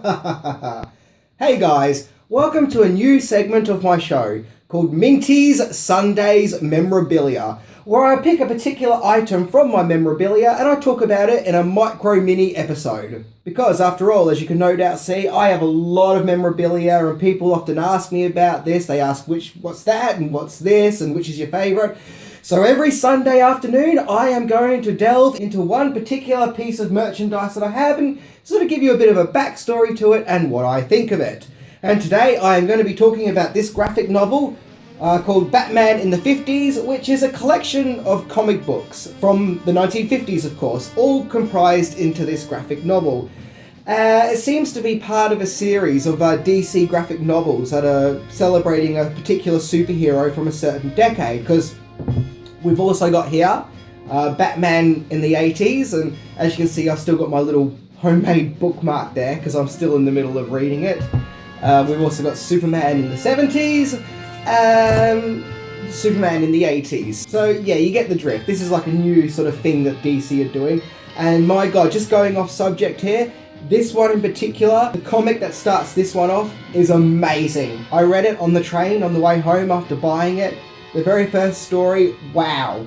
Hey guys, welcome to a new segment of my show called Mintys Sunday's Memorabilia, where I pick a particular item from my memorabilia and I talk about it in a micro mini episode. Because after all, as you can no doubt see, I have a lot of memorabilia and people often ask me about this. They ask what's that and what's this and which is your favourite. So every Sunday afternoon, I am going to delve into one particular piece of merchandise that I have and sort of give you a bit of a backstory to it and what I think of it. And today I am going to be talking about this graphic novel called Batman in the 50s, which is a collection of comic books from the 1950s, of course, all comprised into this graphic novel. It seems to be part of a series of DC graphic novels that are celebrating a particular superhero from a certain decade, because we've also got here Batman in the 80s, and as you can see, I've still got my little homemade bookmark there because I'm still in the middle of reading it. We've also got Superman in the 70s, Superman in the 80s. So yeah, you get the drift. This is like a new sort of thing that DC are doing. And my god, just going off subject here, this one in particular, the comic that starts this one off is amazing. I read it on the train on the way home after buying it. The very first story, wow.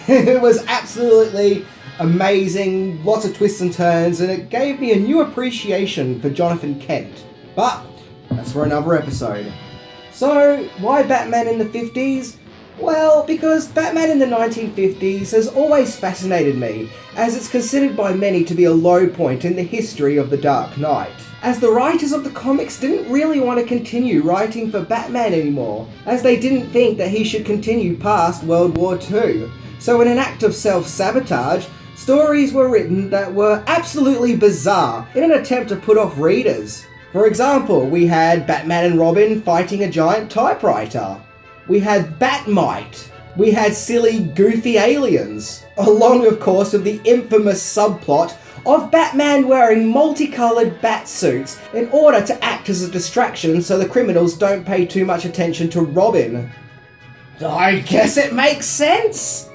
It was absolutely amazing, lots of twists and turns, and it gave me a new appreciation for Jonathan Kent. But that's for another episode. So, why Batman in the 50s? Well, because Batman in the 1950s has always fascinated me, as it's considered by many to be a low point in the history of the Dark Knight, as the writers of the comics didn't really want to continue writing for Batman anymore, as they didn't think that he should continue past World War II. So in an act of self-sabotage, stories were written that were absolutely bizarre in an attempt to put off readers. For example, we had Batman and Robin fighting a giant typewriter. We had Batmite. We had silly, goofy aliens. Along, of course, with the infamous subplot of Batman wearing multicoloured bat suits in order to act as a distraction so the criminals don't pay too much attention to Robin. I guess it makes sense.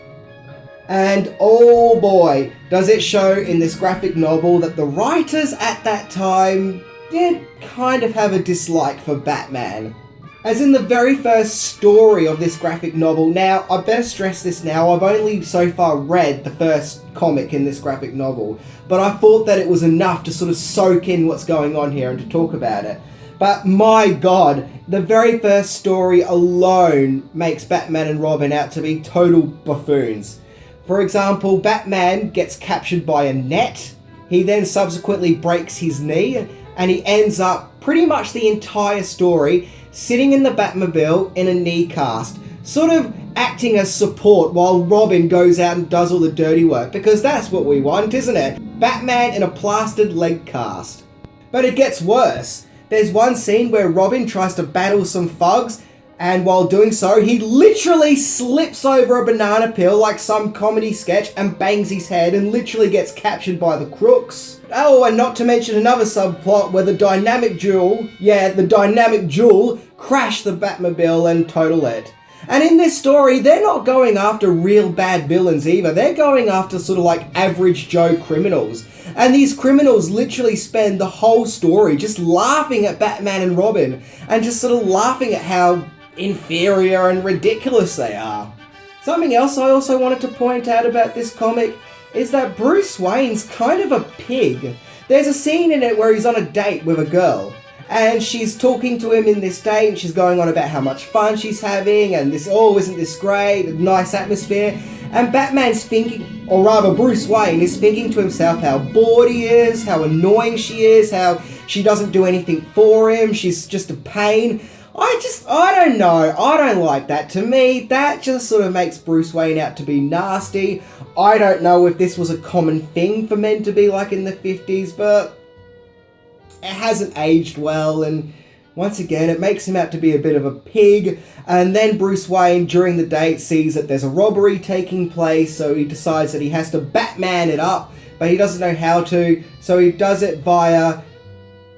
And oh boy, does it show in this graphic novel that the writers at that time did kind of have a dislike for Batman. As in the very first story of this graphic novel, now I better stress this now, I've only so far read the first comic in this graphic novel, but I thought that it was enough to sort of soak in what's going on here and to talk about it. But my god, the very first story alone makes Batman and Robin out to be total buffoons. For example, Batman gets captured by a net, he then subsequently breaks his knee, and he ends up pretty much the entire story sitting in the Batmobile in a knee cast, sort of acting as support while Robin goes out and does all the dirty work, because that's what we want, isn't it? Batman in a plastered leg cast. But it gets worse. There's one scene where Robin tries to battle some thugs, and while doing so, he literally slips over a banana peel like some comedy sketch and bangs his head and literally gets captured by the crooks. Oh, and not to mention another subplot where the dynamic duel crashed the Batmobile and total it. And in this story, they're not going after real bad villains either. They're going after sort of like average Joe criminals. And these criminals literally spend the whole story just laughing at Batman and Robin and just sort of laughing at how inferior and ridiculous they are. Something else I also wanted to point out about this comic is that Bruce Wayne's kind of a pig. There's a scene in it where he's on a date with a girl, and she's talking to him in this date, and she's going on about how much fun she's having, and this, oh, isn't this great, a nice atmosphere, and Batman's thinking, or rather Bruce Wayne is thinking to himself how bored he is, how annoying she is, how she doesn't do anything for him, she's just a pain. I don't know, I don't like that. To me, that just sort of makes Bruce Wayne out to be nasty. I don't know if this was a common thing for men to be like in the 50s, but it hasn't aged well, and once again, it makes him out to be a bit of a pig. And then Bruce Wayne, during the date, sees that there's a robbery taking place, so he decides that he has to Batman it up, but he doesn't know how to, so he does it via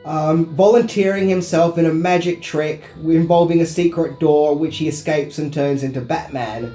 volunteering himself in a magic trick involving a secret door, which he escapes and turns into Batman.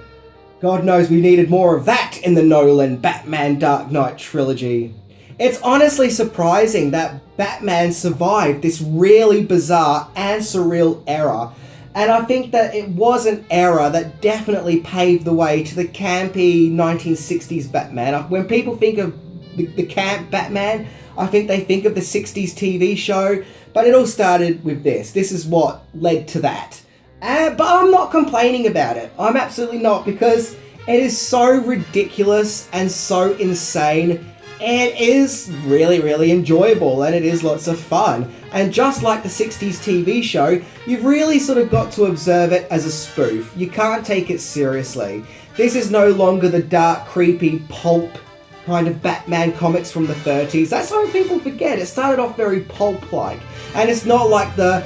God knows we needed more of that in the Nolan Batman Dark Knight trilogy. It's honestly surprising that Batman survived this really bizarre and surreal era. And I think that it was an era that definitely paved the way to the campy 1960s Batman. When people think of the camp Batman, I think they think of the 60s TV show, but it all started with this. This is what led to that. But I'm not complaining about it. I'm absolutely not, because it is so ridiculous and so insane. It is really, really enjoyable, and it is lots of fun. And just like the 60s TV show, you've really sort of got to observe it as a spoof. You can't take it seriously. This is no longer the dark, creepy, pulp kind of Batman comics from the 30s. That's why people forget. It started off very pulp-like. And it's not like the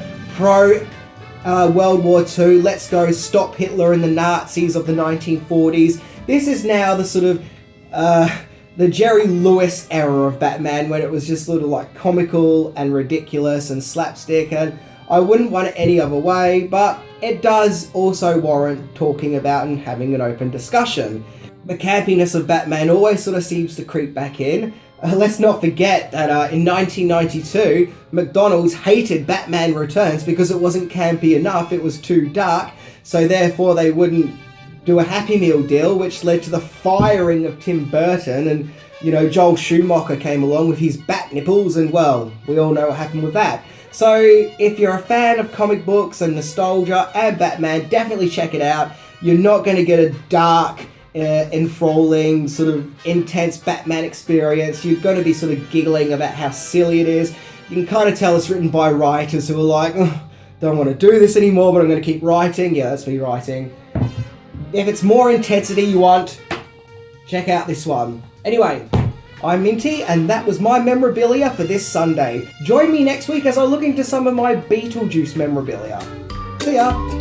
World War II, let's go stop Hitler and the Nazis of the 1940s. This is now the sort of the Jerry Lewis era of Batman, when it was just sort of like comical and ridiculous and slapstick, and I wouldn't want it any other way, but it does also warrant talking about and having an open discussion. The campiness of Batman always sort of seems to creep back in. Let's not forget that in 1992, McDonald's hated Batman Returns because it wasn't campy enough, it was too dark, so therefore they wouldn't do a Happy Meal deal, which led to the firing of Tim Burton, and, you know, Joel Schumacher came along with his bat nipples, and, well, we all know what happened with that. So, if you're a fan of comic books and nostalgia and Batman, definitely check it out. You're not going to get a dark, enthralling, sort of intense Batman experience. You're going to be sort of giggling about how silly it is. You can kind of tell it's written by writers who are like, oh, don't want to do this anymore, but I'm going to keep writing. Yeah, that's me writing. If it's more intensity you want, check out this one. Anyway, I'm Minty, and that was my memorabilia for this Sunday. Join me next week as I look into some of my Beetlejuice memorabilia. See ya!